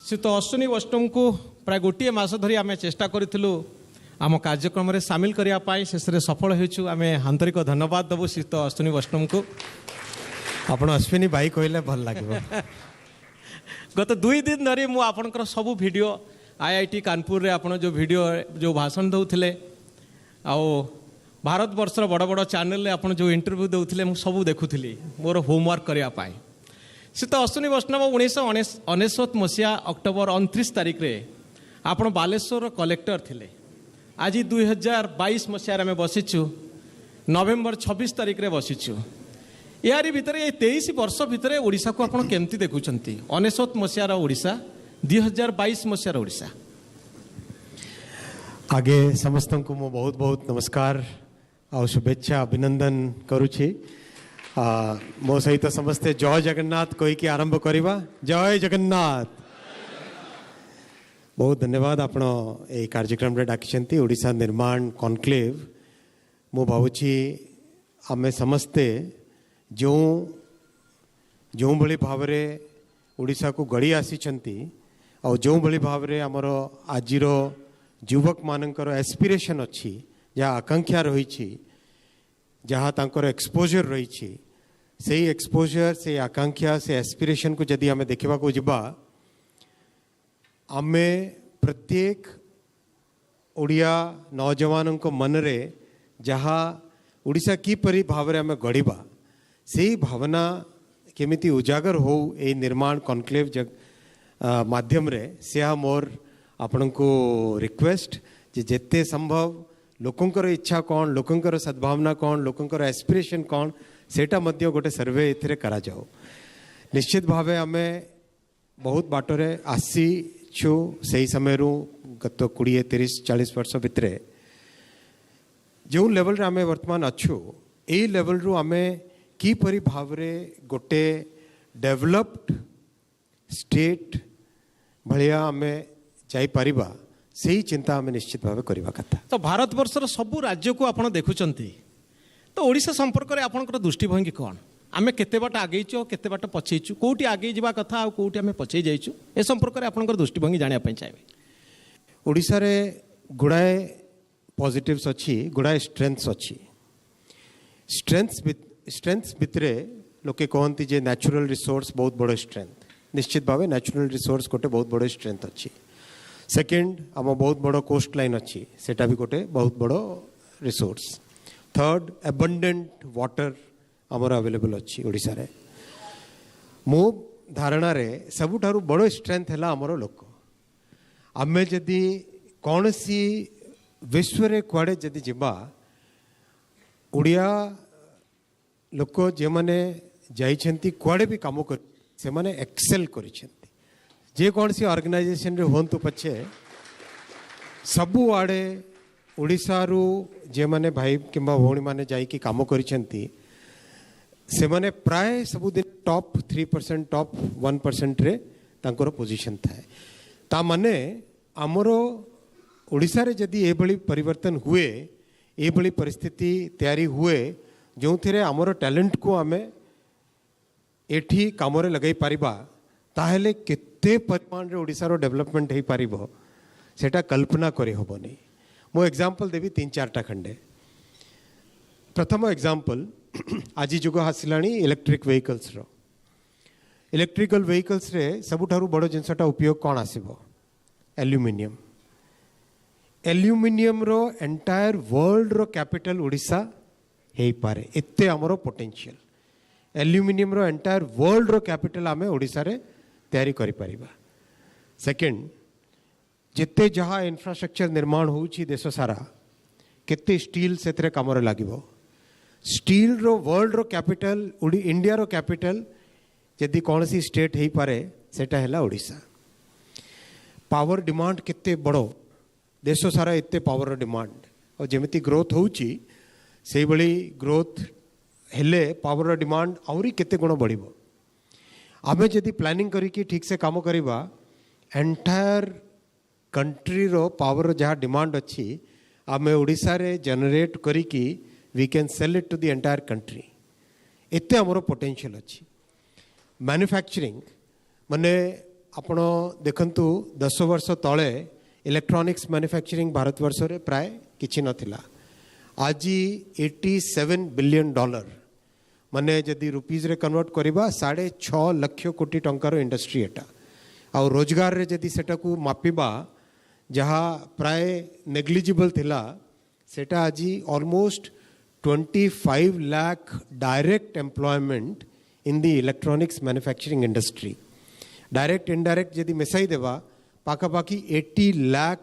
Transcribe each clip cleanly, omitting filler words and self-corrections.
श्रीयुत अश्विनी वैष्णव को प्राय गोटे मास धरी आम चेष्टा करूँ आम कार्यक्रम में सामिल करने शेष में सफल होइछु। आम आंतरिक धन्यवाद देवु श्रीयुत अश्विनी वैष्णव को। आपण अश्विनी भाई कहले भल लगे। गत 2 दिन धरी मु आपनकर सबू वीडियो IIT कानपुर रे आपण जो वीडियो जो भाषण दउथिले आओ भारत वर्षर बड़ बड़ चैनल रे आपण जो इंटरव्यू दउथिले मु सबू देखुथिली मोर होमवर्क करिया पाई। श्रीयुत अश्विनी वैष्णव 1999 मसीहा अक्टोबर 29 तारिख रे आपण बालेश्वर कलेक्टर थिले। आज 2022 मसीह आम बसीचु नवेम्बर 26 तारिख रे बसीचु। यारी भितर ये 23 वर्ष भितर ओडिशा को आपण केमती देखुचंती 1999 मसीहार ओडिशा 2022 मसीहार ओडिशा। आगे समस्त को मो बहुत बहुत नमस्कार और शुभेच्छा अभिनंदन करुछि। मो सहित समस्ते जय जगन्नाथ कही कि आरंभ करिबा। जय जगन्नाथ। बहुत धन्यवाद आपण ए कार्यक्रम रे डाकिछंती ओडिशा निर्माण कॉन्क्लेव। मो भावुछि आमे समस्ते जो जो भली भाव रे ओडिशा को गड़ी आसीचंती और जो भली भाव रे हमर आजिर युवक मानकर एस्पिरेशन अच्छी जहाँ आकांक्षा रही जहाँ तांकर एक्सपोजर रही से एक्सपोजर से आकांक्षा से एस्पिरेशन को जदि आमे देखा को जिबा आमे प्रत्येक ओडिया नौजवान को मन रे जहाँ ओडिशा की परी भाव रे आमे गढ़िबा से भावना केमिति उजागर हो ए निर्माण कॉन्क्लेव माध्यम रे से मोर आपण को रिक्वेस्ट जेते संभव लोकंकर इच्छा कौन लोकंकर सद्भावना कौन लोकंकर एस्पिरेशन कौन सेटा मध्य गोटे सर्वे एथिरे करा जाओ। निश्चित भावे आमे बहुत बाटरे आसी छु सही समय रू गत 20 30 40 वर्ष भितरे जो लेवल रे आमे वर्तमान अच्छु ए लेवल रू आमे की परि भाव रे गोटे डेवलप्ड स्टेट भलिया आमे जाई परिबा सही चिंता आमे निश्चित भावे करिबा कथा। तो भारत वर्षर सबू राज्य को आपण देखुचंती तो ओडिशा संपर्क रे आपनकर दृष्टिभंगी कौन आमे केते बाट आगेइछु केते बाट पछेइछु कोठी आगे जिबा कथा आ कोठी आमे पछेइ जाइछु ए संपर्क रे आपनकर दृष्टिभंगी जानिया पय चाहे। ओडिशा रे गुडाए पॉजिटिव्स अछि गुडाए स्ट्रेंथ्स अछि। स्ट्रेंथ्स भितरे लोके कहंती जे नेचुरल रिसोर्स बहुत बड़ स्ट्रेंथ। निश्चित भावे नेचुरल रिसोर्स गोटे बहुत बड़ स्ट्रेंथ अच्छी। सेकेंड आम बहुत बड़ कोस्ट लाइन अच्छी सेटा भी गोटे बहुत बड़ रिसोर्स। थर्ड एबंडेंट वाटर आमर अवेलेबल अच्छी ओडिशा रे। मो धारणा रे सबुठारु बड़ स्ट्रेंथ है आमर लोक। आमे जदि कौन सी विश्व रे कुआडे जदि जिबा ओडिया लोक जे माने जाइछंती कुआडे भी काम कर से माने एक्सेल करिछंती जे कौन सी ऑर्गेनाइजेशन रे होंतु पछे सबु आड़े ओडिशा रु जे माने भाई किंबा भौणी माने जाई कि काम करिछंती से माने प्राय सबु दिन टॉप 3% टॉप 1% रे तांकर पोजीशन थाए। ता माने हमरो ओडिशा रे जदी ए बळी परिवर्तन हुए ए बळी परिस्थिति तैयारी हुए जो थिरे हमरो टैलेंट को आमे एठी कामरे लगाई पारिबा ताहेले केते परिमाण रे ओडिशा रो डेवलपमेंट हेई पारिबो सेटा कल्पना करे होबनी। मो एग्जांपल देबी 3-4टा खंडे। प्रथम एग्जांपल आज जुग हासिलाणी इलेक्ट्रिक व्हीकल्स रो। इलेक्ट्रिकल व्हीकल्स रे सबुठारु बड़ जिनसटा उपयोग कोन आसीबो एल्युमिनियम। एल्युमिनियम रो एंटायर वर्ल्ड रो कैपिटल ओडिशा हेई पारे एते हमरो पोटेंशियल। एल्युमिनियम रो एंटायर वर्ल्ड रो कैपिटल आमे ओडिशा रे तैयारी करि परिबा। सेकंड जिते जहाँ इंफ्रास्ट्रक्चर निर्माण होउछि देश सारा केते स्टील सेतरे कामरे लागिबो। स्टील रो वर्ल्ड रो कैपिटल इंडिया रो कैपिटल यदि कौन सी स्टेट हेई पारे सेटा हैला ओडिशा। पावर डिमांड केते बड़ो देश सारा एते पावर रो डिमांड और जेमिति ग्रोथ होउछि सेही बळी ग्रोथ हेले पावर रो डिमांड आउरी केते गुण बढ़िबो। आमे जदि प्लानिंग करी कि ठीक से काम करिबा एंटायर कंट्री रो पावर जहाँ डिमांड अच्छी आमे ओडिशा रे जनरेट करी कि we can sell it to the entire country एते हमरो पोटेंशियल अच्छी। मैन्युफैक्चरिंग माने आपण देखंतु 10 वर्ष तले इलेक्ट्रॉनिक्स मैन्युफैक्चरिंग भारतवर्ष रे प्राय किछि नथिला। आज 87 बिलियन डॉलर माने जदि रुपीज रे कन्वर्ट करबा 6.5 लाख कोटी टंकार इंडस्ट्री एटा आ रोजगार रे जदि सेटा को मापिबा जहाँ प्राय नेग्लिजिबल थिला सेटा आज almost 25 lakh direct employment in the electronics manufacturing industry. Direct indirect जदि मिसाई देवा पाखापाखि 80 lakh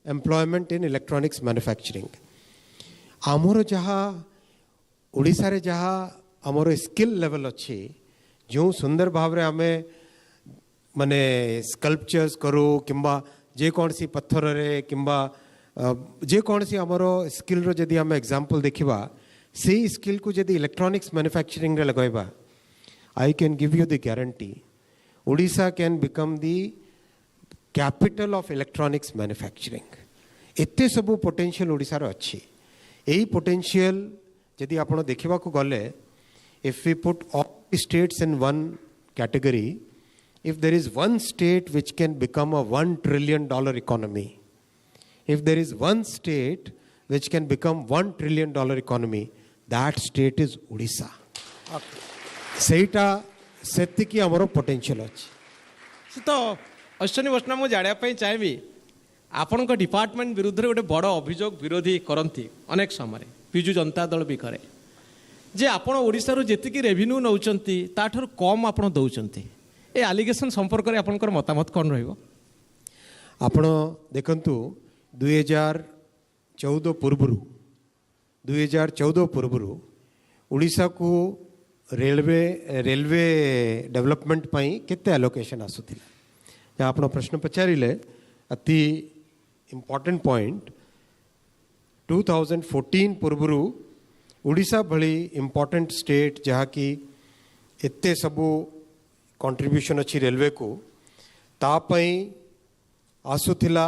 employment in electronics manufacturing. आमर जहाँ ओडिशा रे जहाँ आमर स्किल लेवल अच्छी जो सुंदर भाव रे आमे माने स्कल्पचर्स करू किंबा जे कौन सी पत्थर रे किंबा जे कौन सी आमर स्किल रो जदि आमे एग्जांपल देखिबा से स्किल को जदि इलेक्ट्रॉनिक्स मैन्युफैक्चरिंग रे लगाइबा I can give you the guarantee Odisha can become the capital of electronics manufacturing. एते सबु पोटेंशियल ओडिशा रो अच्छी। यही पोटेंशियल जदि आपण देखिबा को गले if we put all states in one category if there is one state which can become a $1 trillion economy, if there is one state which can become $1 trillion economy, that state is Odisha. सेटा सेति की हमरो potential अछि। तो अश्विनी वैष्णव मु जानिया पई चाहेबी आपन को डिपार्टमेंट विरुद्ध रे गोटे बड़ अभियोग विरोधी करंती अनेक समय बिजु जनता दल भी करे जे आपण ओडिसा रो जेतिकी रेवेन्यू नउचंती ताठर कम आपण दउचंती ए एलिगेशन संपर्क में आपनकर मतामत कौन रहिबो? आपण देखंतु 2014 पूर्वरु ओडिशा को रेलवे डेवलपमेंट पई केते एलोकेशन आसुथिला या आपण प्रश्न पचारिले अति इंपोर्टेंट पॉइंट 2014 पूर्वरु ओडिशा भली इंपोर्टेंट स्टेट जहाँ की एते सबू कंट्रीब्यूशन अच्छी रेलवे को तापई आसुथिला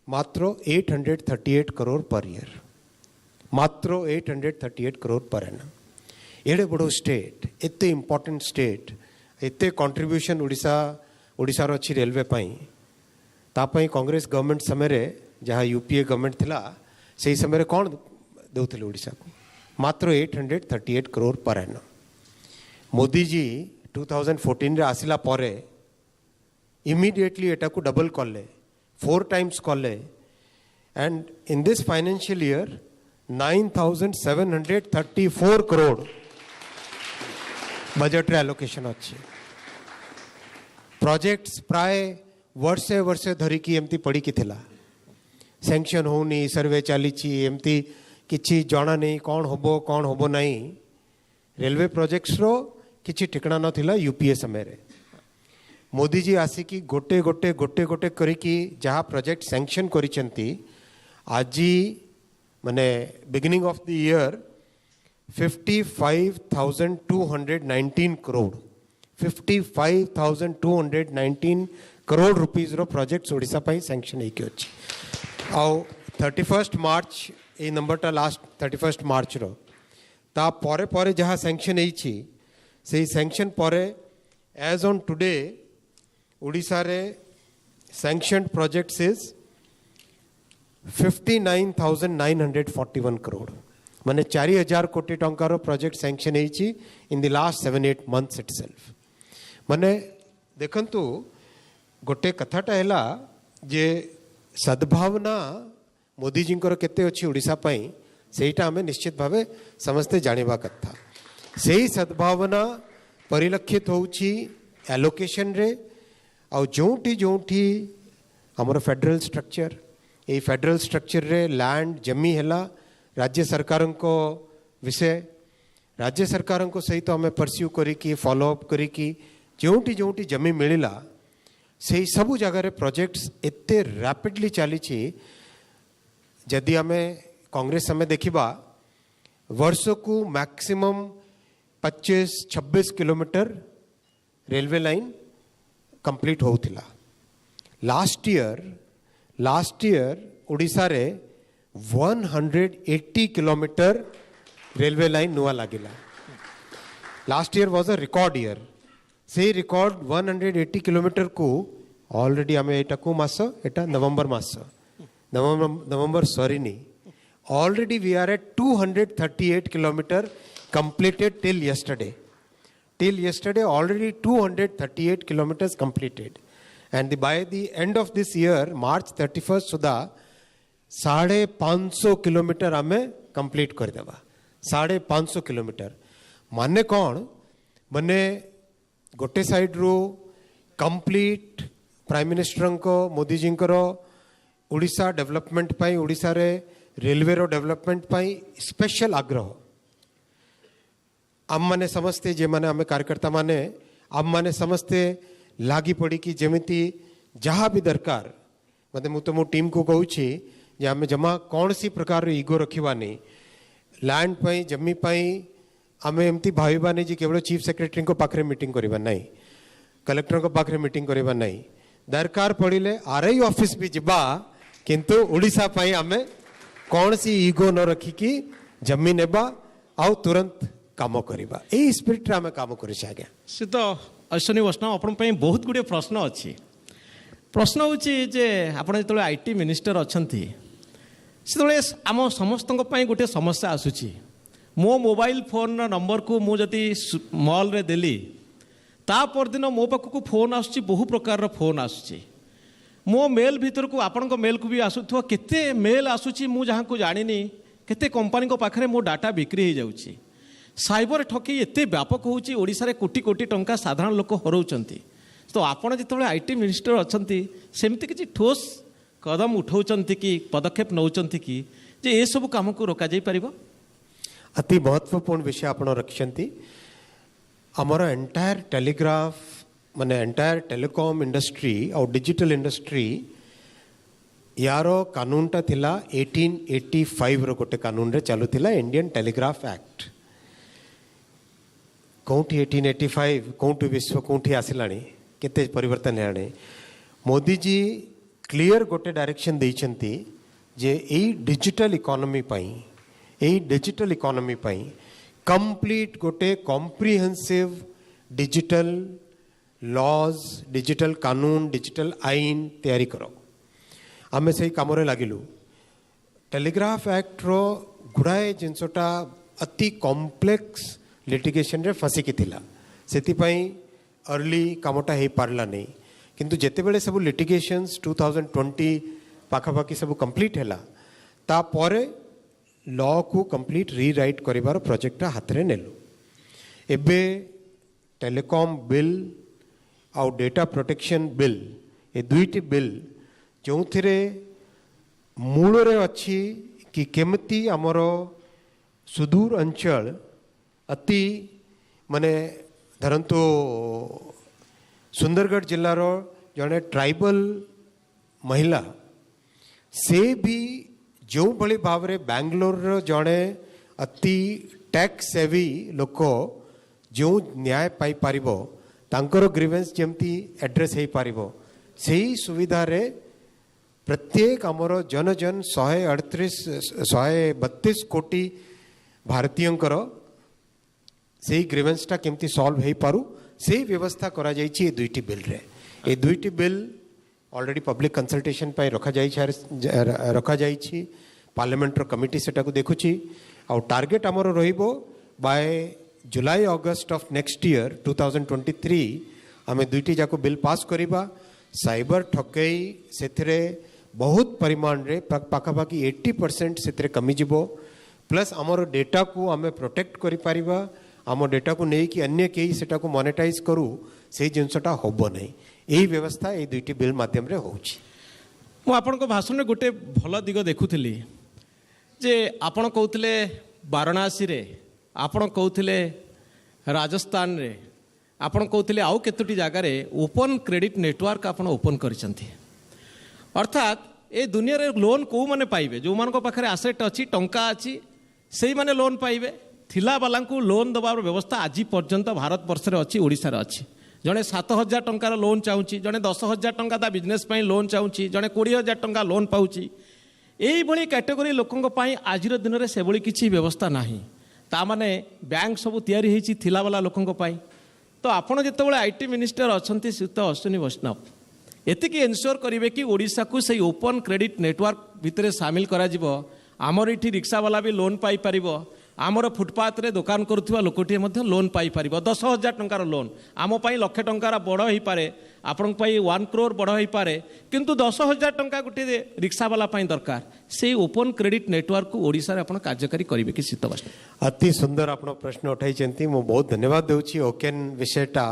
मात्र 838 करोड़ पर ईयर, मात्र 838 करोड़ पर एनम। एडे बड़ो स्टेट एते इंपोर्टेंट स्टेट एते कंट्रीब्यूशन ओडिशा रो अच्छी रेलवे पई तापई कांग्रेस गवर्नमेंट समय रे जहाँ यूपीए गवर्नमेंट थिला सही समय कौन देउथिले ओडिशा को मात्र 838 करोड़ पर एनम। मोदी जी 2014 रे आसिला परे इमीडिएटली एटा को डबल कले 4 टाइम्स कले and in this financial year 9734 crore budget रे एलोकेशन अच्छी। प्रोजेक्ट्स प्राय वर्षे वर्षे धरिकी एमती पड़ी कि थिला सैंक्शन होनी सर्वे चली एमती किछि जणा नहीं कौन होबो नहीं। रेलवे प्रोजेक्ट्स रो किछि ठिकाना नथिला यूपीए समय रे। मोदी जी आसिकी गोटे गोटे गोटे गोटे करिकी जहाँ प्रोजेक्ट सैंक्शन करिसेंती आज माने beginning of the year 55,219 crore 55,219 crore rupees रो प्रोजेक्ट्स ओडिशा पई सैंक्शन हेकी अछि। आउ 31 मार्च ए नंबरटा लास्ट 31 मार्च रो ता परे परे जहाँ सैंक्शन हेछि से सैंक्शन परे एज ऑन टुडे ओडिशा रे सैंक्शन प्रोजेक्ट्स इज 59,941 करोड़ माने 4,000 कोटी टंकार प्रोजेक्ट सैंक्शन हेछि in the last 7-8 months itself. माने देखंतु गोटे कथाटा हैला जे सद्भावना मोदी जी केते अछि ओडिशा पई सेटा हमें निश्चित भावे समस्ते जानिबा कथा। सही सद्भावना परिलक्षित होउछि एलोकेशन रे आ जोठी हमर फेडरल स्ट्रक्चर ए फेडरल स्ट्रक्चर रे लैंड जमी हैला राज्य सरकार को विषय राज्य सरकार को सहित तो हमें परस्यू करिकी फॉलोअप करिकी जोटी जमी मिलला से सबू जगह रे प्रोजेक्ट्स एते रैपिडली चली जदि हमें कांग्रेस समय देखिबा वर्ष को maximum 25-26 kilometre railway line complete होउथिला। लास्ट ईयर ओडिशा रे 180 किलोमीटर रेलवे लाइन नुआ लागिला। Last year was a record year से रिकॉर्ड 180 किलोमीटर को ऑलरेडी आम एटा को मास एटा नवंबर मास नवंबर सरीनी already we are at 238 kilometer completed till yesterday already 238 kilometers completed and by the end of this year March 31st Sudha 550 kilometre आम कंप्लीट करदेवा 550 किलोमीटर माने कौन माने गोटे साइड रू कंप्लीट प्राइम मिनिस्टर को मोदी जी ओडिशा डेवलपमेंट पाई ओडिशा रे रेलवे रो डेवलपमेंट पाई special आग्रह आम माने समस्ते जे माने आमे कार्यकर्ता माने आम माने समस्ते लागी पड़ी कि जेमिति जहाँ भी दरकार मतलब मु तो मो टीम को कहूँ जे आमे जमा कौन सी प्रकार ईगो रखिबानी लैंड पाई जमी पाई आमे एमती भाविबानी जे केवल चीफ सेक्रेटरी को पाखरे मीटिंग करिबा नहीं कलेक्टर को पाखरे मीटिंग करिबा नहीं दरकार पड़िले आरआई ऑफिस भी जिबा किंतु ओडिशा पाई आमे कौन सी ईगो न रखिकी जमी नेबा आउ तुरंत काम करिबा ए स्पिरिट रे आमे काम करि आज्ञा से तो अश्विनी वैष्णव आपण पई बहुत गुडे प्रश्न अछि प्रश्न होची जे आपण जतले आईटी मिनिस्टर अछंती सेतले आम समस्त पई गोटे समस्या आसुची मो मोबाइल फोन नंबर को मु जति मॉल रे देली ता परदिन मो पाखक फोन आसुची बहु प्रकार फोन आसुची मो मेल भीतर को आपण मेल को भी आसुथवा केते मेल आसुची मु जहाँ को जानिनी केते कंपनी को पाखरे मो डाटा बिक्री हो जाउची साइबर ठकी एते व्यापक होउची ओडिसा रे कोटी कोटी टंका साधारण लोक हरौचंती तो आपण जितबे आईटी मिनिस्टर अछंती सेमती किछि ठोस कदम उठाउचंती कि पदक्षेप नौचंती कि जे ए सब काम को रोका जाई परिबो अति महत्वपूर्ण विषय आपण रखिसंती हमर एंटायर टेलीग्राफ माने एंटायर टेलीकॉम इंडस्ट्री और डिजिटल इंडस्ट्री यारो कानून टा थिला 1885 रो गोटे कानून रे चालू थिला इंडियन टेलीग्राफ एक्ट कौटी 1885 कौटी विश्व कौटी आसिलाणी केते परिवर्तन हेलाणी मोदी जी क्लियर गोटे डायरेक्शन देइचंती जे ए डिजिटल इकोनॉमी पाई कंप्लीट गोटे कॉम्प्रिहेंसिव डिजिटल लॉज डिजिटल कानून डिजिटल आईन तैयारी करो आमे से काम लगिलु टेलीग्राफ एक्ट रो गुड़ाए जिनसटा अति कॉम्प्लेक्स लिटिगेशन रे फसिकी थिला सेति पई अर्ली कामटा हे पारला नहीं किंतु जेते बेले सब लिटिगेशंस 2020 पाखापाखि सब कंप्लीट हैला ता परे लॉ को कंप्लीट रीराइट करिवार प्रोजेक्ट हाथ रे नेलु एबे टेलीकॉम बिल आउ डेटा प्रोटेक्शन बिल ए दुईटी बिल जो थिरे मूल रे अच्छी कि केमती आमर सुदूर अंचल अति माने धरंतु सुंदरगढ़ जिल्लार जड़े ट्राइबल महिला से भी जो भली भाव रे बैंगलोर जड़े अति टैक्स सेवी लोक जो न्याय पाई पारिबो तांकर ग्रीवेंस जेमती एड्रेस हो पारिबो सेही सुविधा रे प्रत्येक आमर जन जन 132 कोटी भारतीयंकर से ग्रीवेंसटा केमती सॉल्व हो पारू से व्यवस्था करा जाइछि ए दुईटी बिल रे ए दुईटी बिल ऑलरेडी पब्लिक कंसल्टेशन पाई रखा जाइछि पार्लियामेंट रो कमिटी सेटा को देखुछि और टार्गेट आमर रहिबो by July August of next year 2023 आमे दुईटी जाको बिल पास करिबा साइबर ठकई सेथिरे बहुत परिमाण रे पाखापाखि 80% सेथिरे कमी जिवो प्लस आमर डेटा को आमे प्रोटेक्ट करि पारिबा आम डेटा को नहीं कि अन्य कई सेटा को मोनेटाइज करू से जिनसटा होबो नहीं यही व्यवस्था ये दुईटी बिल माध्यम रे होउछि मु आपन को भाषण में गोटे भल दिग देखुथिली जे आपन कहउथिले वाराणसी रे आपन कहउथिले राजस्थान रे आपन कहउथिले आउ केतोटी जगह रे ओपन क्रेडिट नेटवर्क आपन ओपन करिसंती अर्थात ए दुनिया रे लोन को माने पाइबे जो मान को पाखरे एसेट अछि टंका अछि सेही माने लोन पाइबे थिला वाला को लोन दबार व्यवस्था आज पर्यंत भारत वर्ष रे अछि ओडिसा रे अछि जड़े 7,000 टंकार लोन चाहूँगी जड़े 10,000 टंका ता बिजनेस पाई लोन चाहूँगी जड़े 20,000 टंका लोन पाऊँगी यही कैटेगोरी लोकों आज दिन में से किसी व्यवस्था ना ता माने बैंक सब तैयारी होती थिला वाला लोकों तो आपण जितेबाला आईटी मिनिस्टर अच्छा श्रीयुत अश्विनी वैष्णव एतिकी एनश्योर करेंगे कि ओडिशा को सही ओपन क्रेडिट नेटवर्क भितर सामिल करा आमर ये रिक्सावाला भी लोन पाइपर आमर फुटपाथ रे दुकान करुवा लोकटे लोन पाइपर 10,000 टंकार लोन आम लक्षे टंकार बड़ हो पारे आपण 1 crore बड़ हो पारे किंतु 10,000 टंका गोटे रिक्सावाला दरकार से ओपन क्रेडिट नेटवर्क को ओडिशा रे आपण कार्यकारी करेंगे कि शीत बस अति सुंदर आपण प्रश्न उठाई मु बहुत धन्यवाद देउछि ओकेन विषयटा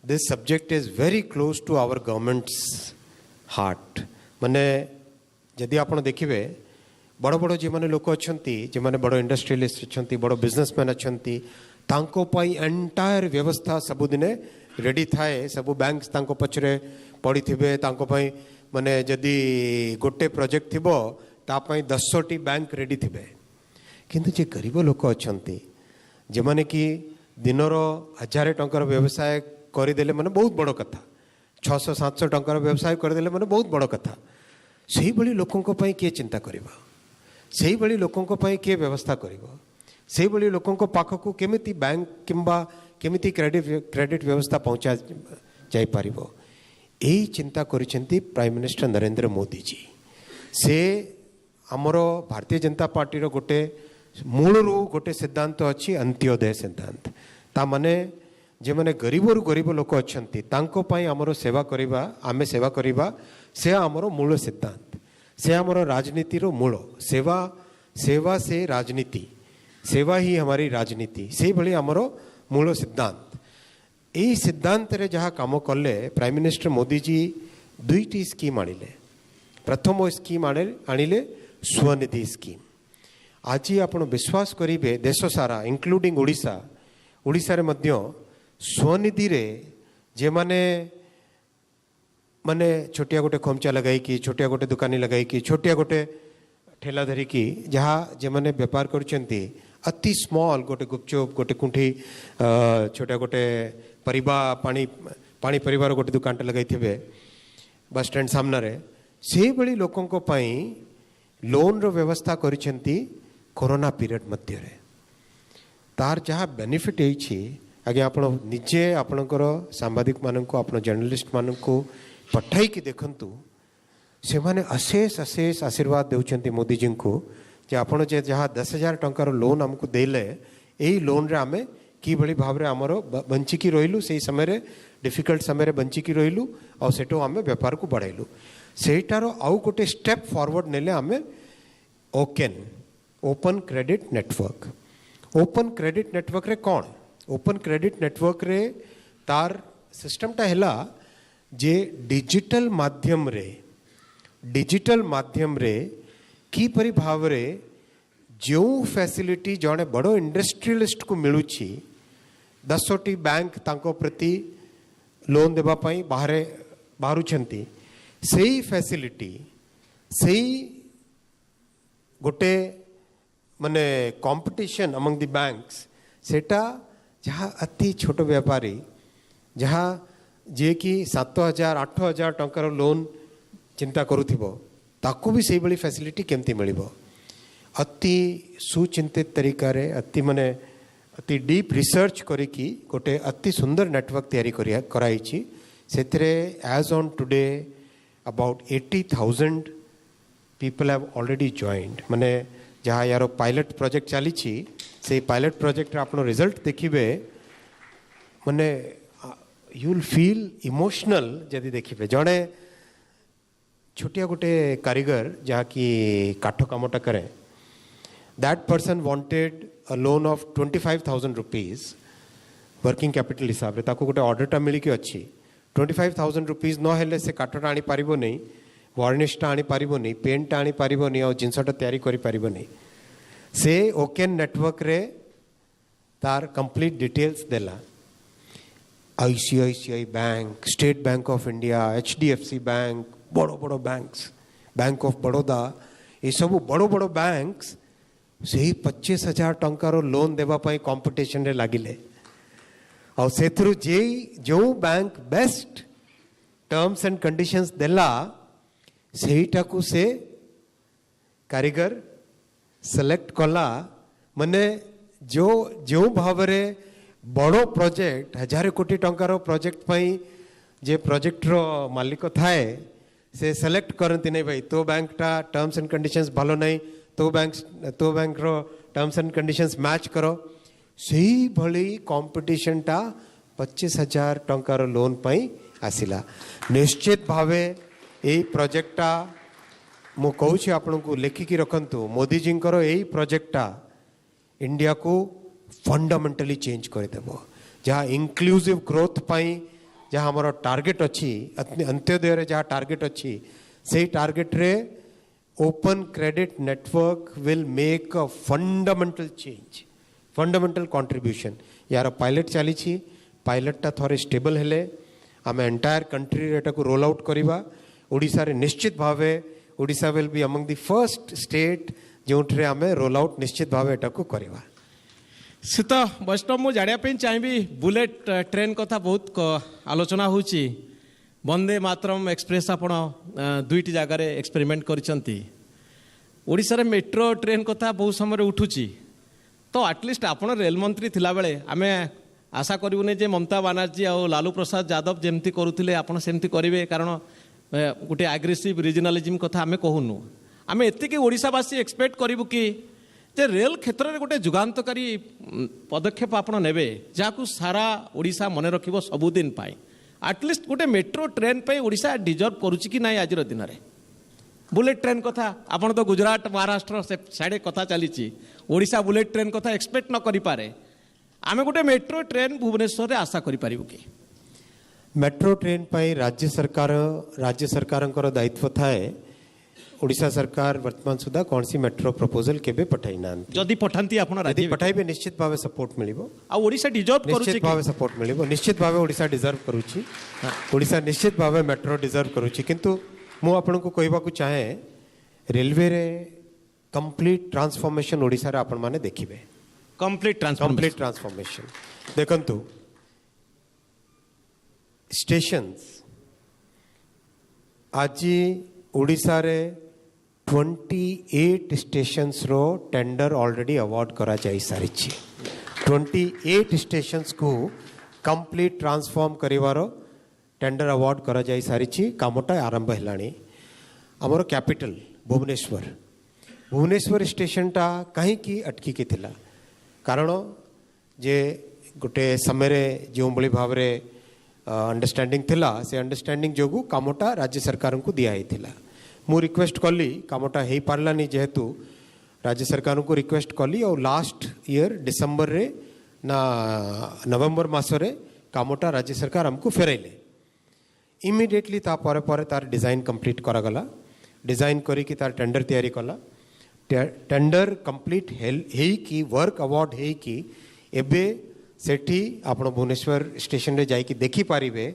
this subject is very close to our government's heart माने यदि आपण देखिबे बड़ बड़ जो मैंने लोक अच्छा जो मैंने बड़ इंडस्ट्रियलिस्ट अच्छा बड़ बिजनेसमैन अच्छा एंटायर व्यवस्था सबुदिने रेडी थाए सब बैंक्स तांको पछरे पड़ी थे माने जदि गोटे प्रोजेक्ट थी तापाई 10टी बैंक रेडी थे किंतु जे गरीब लोक अच्छा जो मैंने कि दिनर 1000 टंकार व्यवसाय करदेले माने बहुत बड़ कथा 600-700 टंकार व्यवसाय करदेले माने बहुत बड़ कथा से भली लोकों किए चिंता करिबा से भली लोकों किए व्यवस्था करिबा से भली लोकों पाखक केमिति बैंक किंबा केमिति क्रेडिट व्यवस्था पहुंचा जाई पारिबो यही चिंता करिसेंती प्राइम मिनिस्टर नरेंद्र मोदी जी से आमर भारतीय जनता पार्टी रो गोटे मूलरू गोटे सिद्धांत अच्छी अंत्योदय सिद्धांत ता माने जे माने गरीबरू गरीब लोक अच्छंती तांको पई आमर सेवा करिबा आमे सेवा करिबा से आमर मूल सिद्धांत से आमर राजनीति रो मूल सेवा सेवा से राजनीति सेवा ही हमारी राजनीति से भली आमर मूल सिद्धांत यही सिद्धांत रे जहाँ काम कले prime minister Modi ji 2टी scheme आनिले प्रथम स्कीम आनिले स्वनिधि स्कीम आज आपण विश्वास करिबे देश सारा इंक्लूडिंग ओडिशा ओडिशा रे मध्य स्वनिधि रे जे माने माने छोटिया गोटे खोमचा लगाई कि छोटिया गोटे दुकानी लगाई कि छोटिया गोटे ठेला धरी कि जहाँ जे माने व्यापार करुचंती अति स्मॉल गोटे गुपचुप गोटे कुंठी छोटिया गोटे परिबा पानी पानी परिवार गोटे दुकान लगाई थे बस स्टैंड सामने रे से भली लोकों को पाई लोन रो व्यवस्था करिसेंती कोरोना पीरियड मध्य रे तार जहाँ बेनिफिट होइछि आगे आपण निजे आपणकर सांबादिक मानक आपण जर्नलिस्ट मानक पठाई कि देखंतु से माने अशेष अशेष आशीर्वाद देउछंती मोदी जी को जे आपण जे जहाँ 10,000 टंकार लोन हमको देले यही लोन रे आमे कि भली भाव रे हमरो बंचिकी रहिलु से समय रे डिफिकल्ट समय रे बंचिकी रहिलु और सेटो आमे व्यापार को बढ़ाइलु सेटारो आउ गोटे स्टेप फॉरवर्ड नेले आमे ओकेन ओपन क्रेडिट नेटवर्क रे कौन ओपन क्रेडिट नेटवर्क रे तार सिस्टमटा हैला जे डिजिटल माध्यम रे की परि भाव रे जो फैसिलिटी जड़े बड़ो इंडस्ट्रियलिस्ट को मिलुची 10टी बैंक तांको प्रति लोन देबा पई बाहरुछंती सेही फैसिलिटी सेही गोटे माने कंपटीशन अमंग द बैंक्स सेटा जहाँ अति छोट व्यापारी जहाँ जे कि 7,000-8,000 टंकार लोन चिंता करुथिबो ताको भी से भली फैसिलिटी केमती मिलिबो अति सुचिंतित तरीका रे अति माने अति डीप रिसर्च करिकी गोटे अति सुंदर नेटवर्क तैयारी कराइछि सेतरे as on today about 80,000 people have already joined माने जहाँ यार पायलट प्रोजेक्ट चली से पायलट प्रोजेक्ट आपन रिजल्ट देखिबे माने यू विल फील इमोशनल जदि देखिबे जड़े छोटिया गोटे कारीगर जहाँ कि काठ कामटा करे that person wanted a loan of 25,000 rupees working capital हिसाब रे ताको गोटे ऑर्डरटा मिलिकी अच्छी 25,000 रुपीज न हेले से काठटा आनी पारिबो नहीं वार्निशटा आनी पारिबो नहीं पेंटा आनी पारिबो नहीं और जिनसटा तैयारी करि पारिबो नहीं से ओकेन नेटवर्क रे तार कंप्लीट डिटेल्स देला ICICI bank state bank of India HDFC bank बड़ो बड़ो बैंक्स बैंक ऑफ बड़ौदा ये सब बड़ो बड़ो बैंक्स से ही 25,000 टंकार लोन देवा पाई कंपटीशन रे लागिले और सेथरु जे जो bank best terms and conditions देला सेहीटाकू से कारीगर सेलेक्ट कला माने जो जो भाव रे बड़ प्रोजेक्ट 1000 कोटी टंकार प्रोजेक्ट पई जे प्रोजेक्ट रो मालिक थाए से सेलेक्ट करती नहीं भाई तो बैंक टा टर्म्स एंड कंडीशंस भलो नहीं तो बैंक रो टर्म्स एंड कंडीशंस मैच करो सही भली कंपटीशन टा 25,000 टंकार लोन पई आसिला निश्चित भावे यही प्रोजेक्टा मु कहूँ आपण को लेखिकी रखंतु मोदी जी यही प्रोजेक्टा इंडिया को फंडामेंटली चेंज करदेव जहाँ इंक्लूसिव ग्रोथ पाई जहाँ हमारा टार्गेट अच्छी अंत्योदय रे जहाँ टार्गेट अच्छी से टार्गेट रे open credit network will make a fundamental change fundamental contribution यार पायलट चली पायलटा थोड़े स्टेबल हेले आम एंटायर कंट्री एटा को रोल आउट करवा ओडिशा रे निश्चित भावे Odisha will be among the first state जो आम रोल आउट निश्चित भावे एटा को करवा सी तो वैष्णव मुझे जानापी चाहिए बुलेट ट्रेन कथा बहुत आलोचना होची वंदे मातरम एक्सप्रेस आपण दुईटी जगार एक्सपेरिमेंट करिसें मेट्रो ट्रेन कथा बहुत समय उठुची तो एटलिस्ट आपण रेल मंत्री थिला बेले आमे आशा करूनी जे ममता बानार्जी और लालू प्रसाद यादव जमती करुले आपण सेमती करेंगे कारण गोटे एग्रेसिव रिजनालिज्म कथा आमे कहूनु आमे एतिकी ओडिशावासी एक्सपेक्ट करूँ कि जे रेल क्षेत्र में गोटे जुगान्तकारी पदक्षेप आपण नेबे जहाँ सारा ओडिशा मन रखिबो सबुदिन पाई एटलिस्ट गोटे मेट्रो ट्रेन पे ओडिशा डिजर्व करुच्ची कि नाई आज दिन में बुलेट ट्रेन कथा आपण तो गुजरात महाराष्ट्र से साइड कथा चली ओडिशा बुलेट ट्रेन कथा एक्सपेक्ट न करि पारे आमे गोटे मेट्रो ट्रेन भुवनेश्वर रे आशा करि पारिबो कि मेट्रो ट्रेन पाई राज्य सरकार दायित्व थाए ओडिशा सरकार वर्तमान सुधा कौन सी मेट्रो प्रपोजल केबे पठाई ना जदि पठांती आपण राज्य पठाइबे निश्चित भावे सपोर्ट मिलिबो आ ओडिशा डिजर्व करूची निश्चित भावे सपोर्ट मिलिबो निश्चित भावे ओडिशा डिजर्व करूची ओडिशा निश्चित भावे मेट्रो डिजर्व करूची किंतु मु आपन को कहबा को चाहे रेलवे रे कंप्लीट ट्रांसफॉर्मेशन ओडिशा रे आपण माने देखिबे कंप्लीट ट्रांसफॉर्मेशन देखंतु स्टेशंस आज ओडिशा रे 28 स्टेशंस रो टेंडर ऑलरेडी अवार्ड करा जाई सारी 28 स्टेशंस को कंप्लीट ट्रांसफॉर्म करिवारो टेंडर अवार्ड करा जाई सारी कामटा आरंभ हेलाणी आमर कैपिटल भुवनेश्वर स्टेशन टा कहीं की अटकी के थिला कारण जे गोटे समय जो बड़ी भाव रे अंडरस्टैंडिंग थिला से अंडरस्टैंडिंग जोगु कामटा राज्य सरकार को दिया ही थिला मु रिक्वेस्ट कली कामटा हो पार्लानी जेहेतु राज्य सरकार को रिक्वेस्ट कली और लास्ट ईयर डिसेंबर रे ना नवंबर मासरे कामटा राज्य सरकार हमको फेरैले इमिडिएटली तार डिजाइन कंप्लीट करागला डिजाइन करी तार टेंडर तैयारी कला टेंडर कंप्लीट हेई की वर्क अवार्ड हेई की एबे सेठी आपण भुवनेश्वर स्टेशन रे जाई की देखि पारिबे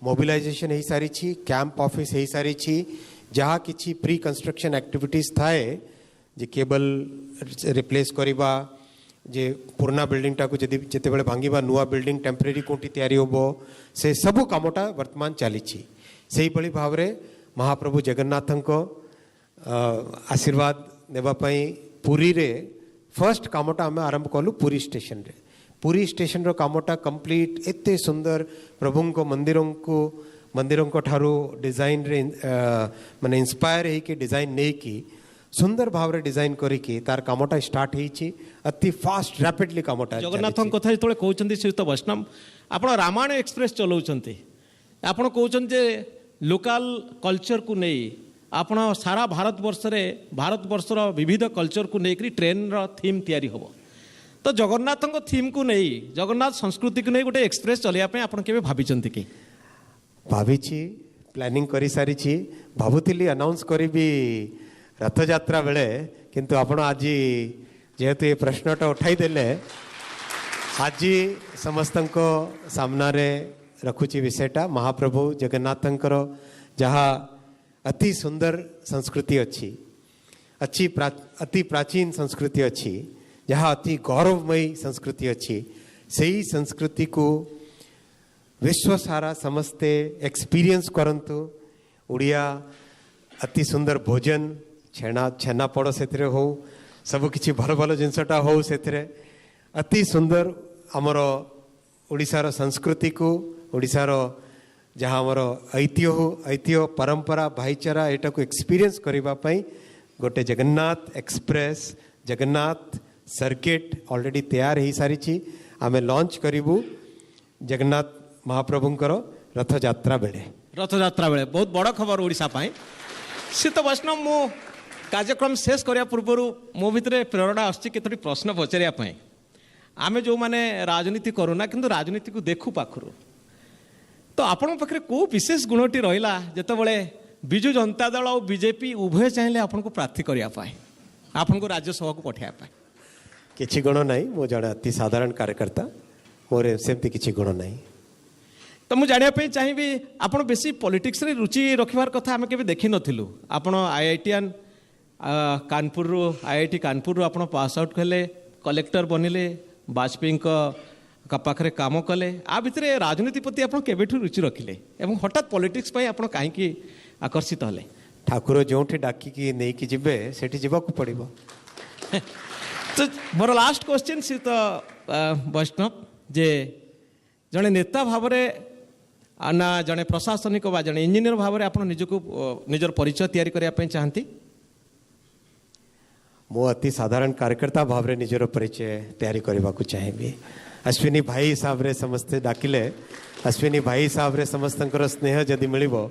मोबिलाइजेशन हेई सारी छी कैंप ऑफिस हेई सारी छी जहाँ किसी प्री कंस्ट्रक्शन एक्टिविटीज थाए जे केबल रिप्लेस करिबा जे पुराना बिल्डिंग टाको जदि जेते बेले भांगिबा नुआ बिल्डिंग टेम्परेरी कोठी तैयारी होबो से सबु कामटा वर्तमान चली से भली भाव रे महाप्रभु जगन्नाथंको आशीर्वाद नेबा पई पुरी रे फर्स्ट कामटा आमे आरंभ कलु पुरी स्टेशन रो कामटा कंप्लीट एते सुंदर प्रभुंको मंदिरों को ठारू डिजाइन रे माने इंस्पायर है कि डिजाइन नहीं की सुंदर भाव रे डिजाइन करी की तार कामटा स्टार्ट होईची अति फास्ट रैपिडली कामटा जगन्नाथन कथा जेतले कहउचंती श्रीयुत वैष्णव आपण रामायण एक्सप्रेस चलाउचंती आपण कहउचन जे लोकल कल्चर को नहीं आपण सारा भारतवर्षर विविध कल्चर को लेकर ट्रेन रो थीम तैयारी होबो तो जगन्नाथन थीम को नहीं जगन्नाथ संस्कृति को नहीं गोटे एक्सप्रेस चलिया पे आपण केबे भाबिचंती कि भाभी प्लानिंग करी सारी भावुली अनाउंस करी रथ यात्रा बेले किंतु आपण आज जेहेतु ये प्रश्नटा उठाई देले आज समस्त सामना रे रखुची विषयटा महाप्रभु जगन्नाथंकर जहाँ अति सुंदर संस्कृति अच्छी अति प्राचीन संस्कृति अच्छी जहाँ अति गौरवमयी संस्कृति अच्छी सही संस्कृति को विश्व सारा समस्ते एक्सपीरियंस करंतु उड़िया अति सुंदर भोजन छेना पड़ से हो सब किसी भल भल जिनसटा हो से अति सुंदर आमर ओडिशार संस्कृति को ओडिशार जहाँ आमर ऐतिह्य परंपरा भाईचारा एटा को एक्सपीरियंस करबा पई गोटे Jagannath express Jagannath circuit already तैयार हो सारी आमे लॉन्च करिबू जगन्नाथ महाप्रभुंकर रथ यात्रा बेले बहुत बड़ खबर ओडिशा पाई शीत वैष्णव मु कार्यक्रम शेष करिया पूर्व मो भितर प्रेरणा आछि केतोटी प्रश्न पचारिया पाई आमे जो माने राजनीति करूना किंतु राजनीति को देखू पाखरु तो आपण पाखरे को विशेष गुणटी रहिला जेतेबेले बिजु जनता दल और बीजेपी उभय चाहिए आपन को प्रार्थी करिया पाए आपन को राज्यसभा को पठाया पाए किछि गुण नहीं मो जड़े अति साधारण कार्यकर्ता मोर सेमती किछि गुण नहीं तो मुझे जानापी चाहिए आपड़ बेसी पॉलिटिक्स रे रुचि रखिबार कथा आम के देखी नथिलु आपण आईआईटीआन कानपुर आईआईटी कानपुर आपण पास आउट कले कलेक्टर बनिले वाजपेयी का पाखरे काम कले आ भितर राजनीति प्रति आप केबेठु रुचि रखिले एवं हठात पॉलिटिक्स पई आपण काहे आकर्षित हले ठाकुर जोठी डाकी नहीं कि जिबे सेठी जिबाकू पड़िबो तो मोर लास्ट क्वेश्चन सी तो वैष्णव जे जड़े नेता भाव ना जड़े प्रशासनिक बा जड़े इंजीनियर भाव में आप निजर परिचय तैयारी करने चाहती मो अति साधारण कार्यकर्ता भाव में निजर परिचय तैयारी करने को चाहिए अश्विनी भाई हिसाब रे समस्ते डाकिले अश्विनी भाई हिसाब रे समस्तंकर स्नेह जदि मिलिबो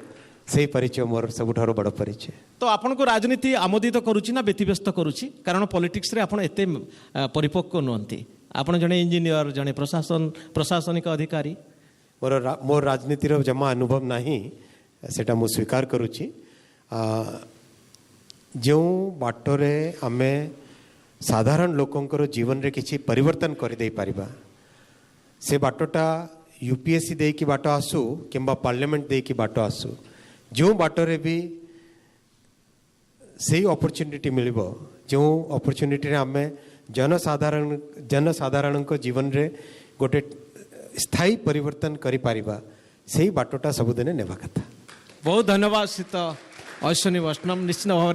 से परिचय मोर सबुठारो बड़ परिचय तो आपन को राजनीति आमोदित करूची ना व्यतिव्यस्त करूची कारण पॉलिटिक्स रे आपन एते परिपक्व नहंती आपन जने इंजीनियर जने प्रशासनिक अधिकारी मोर राजनीतिर जमा अनुभव नहीं सेटा मु स्वीकार करूची जो बाटरे आमे साधारण लोकंकर जीवन रे किछि परिवर्तन कर दे पारिबा से बाटोटा यूपीएससी दे की बाट आसू किंबा पार्लियामेंट दे की बाट आसू जो बाटरे भी से अपॉर्चुनिटी मिलिबो जो अपॉर्चुनिटी रे आमे जनसाधारण को जीवन रे गोटे स्थायी परिवर्तन करि पारिबा से बाटोटा सबुदिने नेबा कथा बहुत धन्यवाद शीत अश्विनी वैष्णव निश्चित भाव